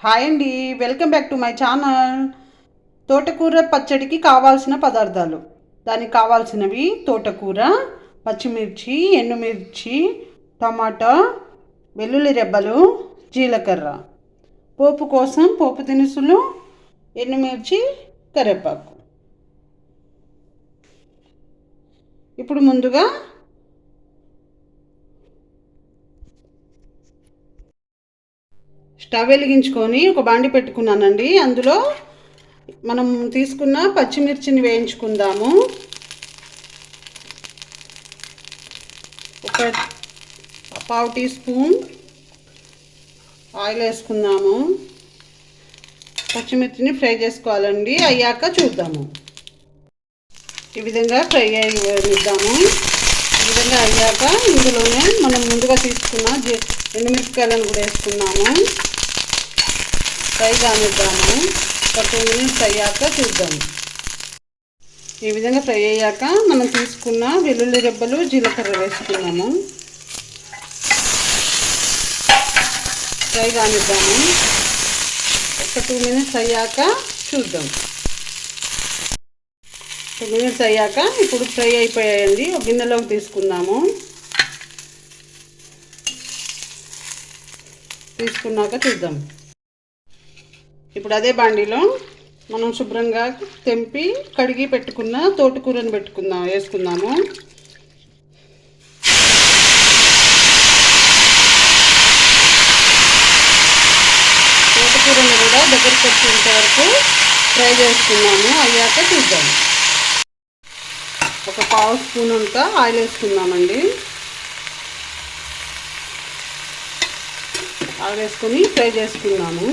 Hi అండి, welcome back to my channel. తోటకూర పచ్చడికి కావాల్సిన పదార్థాలు. దానికి కావాల్సినవి తోటకూర, పచ్చిమిర్చి, ఎండుమిర్చి, టమాటా, వెల్లుల్లి రెబ్బలు, జీలకర్ర. పోపు కోసం పోపు దినుసులు, ఎండుమిర్చి, కరివేపాకు. ఇప్పుడు ముందుగా స్టవ్ వెలిగించుకొని ఒక బాండి పెట్టుకున్నానండి. అందులో మనం తీసుకున్న పచ్చిమిర్చిని వేయించుకుందాము. ఒక పావు టీ స్పూన్ ఆయిల్ వేసుకుందాము. పచ్చిమిర్చిని ఫ్రై చేసుకోవాలండి. అయ్యాక చూద్దాము. ఈ విధంగా ఫ్రై అయ్యిద్దాము. ఈ విధంగా అయ్యాక ఇందులోనే మనం ముందుగా తీసుకున్న ఎండుమిరపకాయలను కూడా వేసుకున్నాము. ఫ్రై కానిద్దాము. ఒక 2 మినిట్స్ అయ్యాక చూద్దాము. ఈ విధంగా ఫ్రై అయ్యాక మనం తీసుకున్న వెల్లుల్లి రెబ్బలు, జీలకర్ర వేసుకున్నాము. ఫ్రై కానిద్దాము. ఒక 2 మినిట్స్ అయ్యాక చూద్దాం. 2 మినిట్స్ అయ్యాక ఇప్పుడు ఫ్రై అయిపోయాయండి. ఒక గిన్నెలోకి తీసుకున్నాము. తీసుకున్నాక చూద్దాం. ఇప్పుడు అదే బాండీలో మనం శుభ్రంగా తెంపి కడిగి పెట్టుకున్న తోటకూరను వేసుకుందాము. తోటకూరను కూడా దగ్గరికి వచ్చేంత వరకు ఫ్రై చేసుకున్నాము. అయ్యాక చూద్దాం. ఒక పావు స్పూన్ అంతా ఆయిల్ వేసుకుందామండి. ఆయిల్ వేసుకొని ఫ్రై చేసుకున్నాము.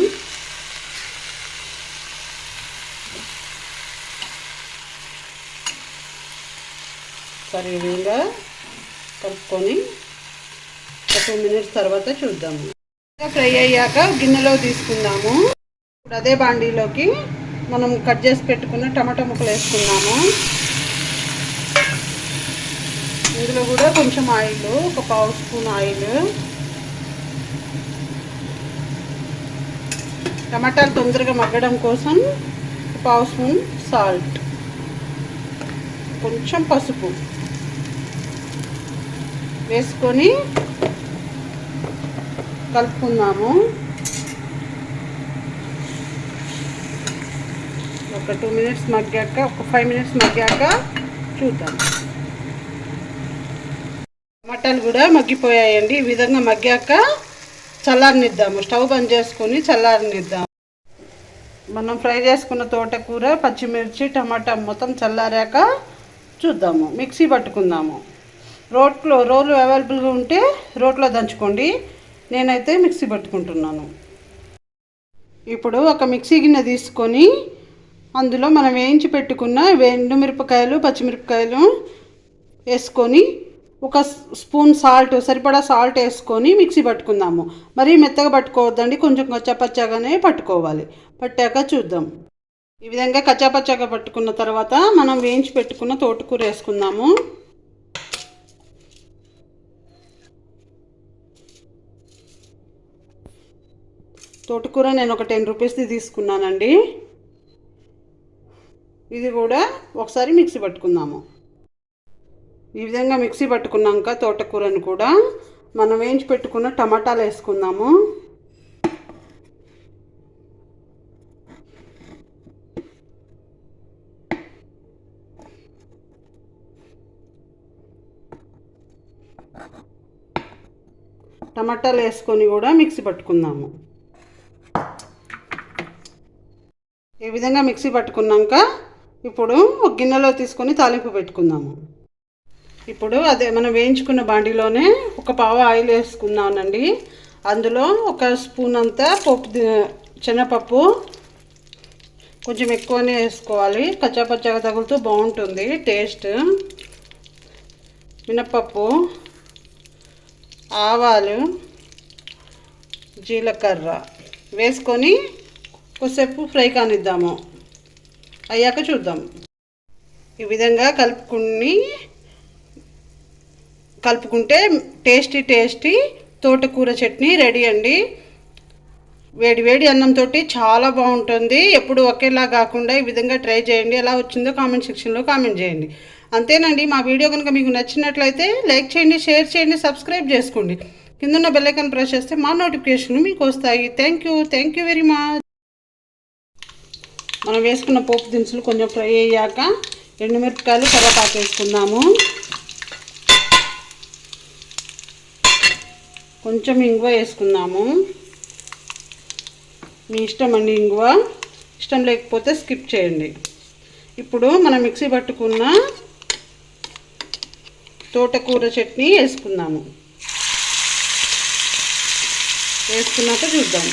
సరే ఈ విధంగా కలుపుకొని ఒక 2 మినిట్స్ తర్వాత చూద్దాము. ఫ్రై అయ్యాక గిన్నెలో తీసుకుందాము. ఇప్పుడు అదే బాండీలోకి మనం కట్ చేసి పెట్టుకున్న టమాటా ముక్కలు వేసుకున్నాము. ఇందులో కూడా కొంచెం ఆయిల్, ఒక పావు స్పూన్ ఆయిల్. టమాటాలు తొందరగా మగ్గడం కోసం పావు స్పూన్ సాల్ట్, కొంచెం పసుపు వేసుకొని కలుపుకుందాము. ఒక 2 మినిట్స్ మగ్గాక, ఒక 5 మినిట్స్ మగ్గాక చూద్దాం. టమాటాలు కూడా మగ్గిపోయాయండి. ఈ విధంగా మగ్గాక చల్లారనిద్దాము. స్టవ్ బంద్ చేసుకొని చల్లారనిద్దాము. మనం ఫ్రై చేసుకున్న తోటకూర, పచ్చిమిర్చి, టమాటా మొత్తం చల్లారాక చూద్దాము. మిక్సీ పట్టుకుందాము. రోలు అవైలబుల్గా ఉంటే రోట్లో దంచుకోండి. నేనైతే మిక్సీ పట్టుకుంటున్నాను. ఇప్పుడు ఒక మిక్సీ గిన్నె తీసుకొని అందులో మనం వేయించి పెట్టుకున్న ఎండుమిరపకాయలు, పచ్చిమిరపకాయలు వేసుకొని ఒక స్పూన్ సాల్ట్, సరిపడా సాల్ట్ వేసుకొని మిక్సీ పట్టుకుందాము. మరీ మెత్తగా పట్టుకోవద్దండి, కొంచెం కచ్చాపచ్చాగానే పట్టుకోవాలి. పట్టాక చూద్దాం. ఈ విధంగా కచ్చాపచ్చాగా పట్టుకున్న తర్వాత మనం వేయించి పెట్టుకున్న తోటకూర వేసుకుందాము. తోటకూర నేను ఒక 10 రూపీస్ది తీసుకున్నానండి. ఇది కూడా ఒకసారి మిక్సీ పట్టుకుందాము. ఈ విధంగా మిక్సీ పట్టుకున్నాక తోటకూరను కూడా మనం వేయించి పెట్టుకున్న టమాటాలు వేసుకుందాము. టమాటాలు వేసుకొని కూడా మిక్సీ పట్టుకుందాము. ఈ విధంగా మిక్సీ పట్టుకున్నాక ఇప్పుడు ఒక గిన్నెలో తీసుకొని తాలింపు పెట్టుకుందాము. ఇప్పుడు అదే మనం వేయించుకున్న బాండీలోనే ఒక పావు ఆయిల్ వేసుకున్నానండి. అందులో ఒక స్పూన్ అంతా శనగపప్పు, కొంచెం ఎక్కువనే వేసుకోవాలి, కచ్చాపచ్చాగా తగులుతూ బాగుంటుంది టేస్ట్. మినప్పప్పు, ఆవాలు, జీలకర్ర వేసుకొని కొద్దిసేపు ఫ్రై కానిద్దాము. అయ్యాక చూద్దాం. ఈ విధంగా కలుపుకుంటే టేస్టీ తోటకూర చట్నీ రెడీ అండి. వేడి వేడి అన్నంతో చాలా బాగుంటుంది. ఎప్పుడు ఒకేలా కాకుండా ఈ విధంగా ట్రై చేయండి. ఎలా వచ్చిందో కామెంట్ సెక్షన్లో కామెంట్ చేయండి. అంతేనండి. మా వీడియో కనుక మీకు నచ్చినట్లయితే లైక్ చేయండి, షేర్ చేయండి, సబ్స్క్రైబ్ చేసుకోండి. కింద బెల్ ఐకాన్ ప్రెస్ చేస్తే మా నోటిఫికేషన్ మీకు వస్తాయి. Thank you very much. మనం వేసుకున్న పోపు దినుసులు కొంచెం ఫ్రై అయ్యాక ఎండుమిరపకాయలు, కరివేపాకు వేసుకుందాము. కొంచెం ఇంగువ వేసుకుందాము. మీ ఇష్టం అండి. ఇంగువ ఇష్టం లేకపోతే స్కిప్ చేయండి. ఇప్పుడు మనం మిక్సీ పట్టుకున్న తోటకూర చట్నీ వేసుకుందాము. వేసుకున్నాక చూద్దాం.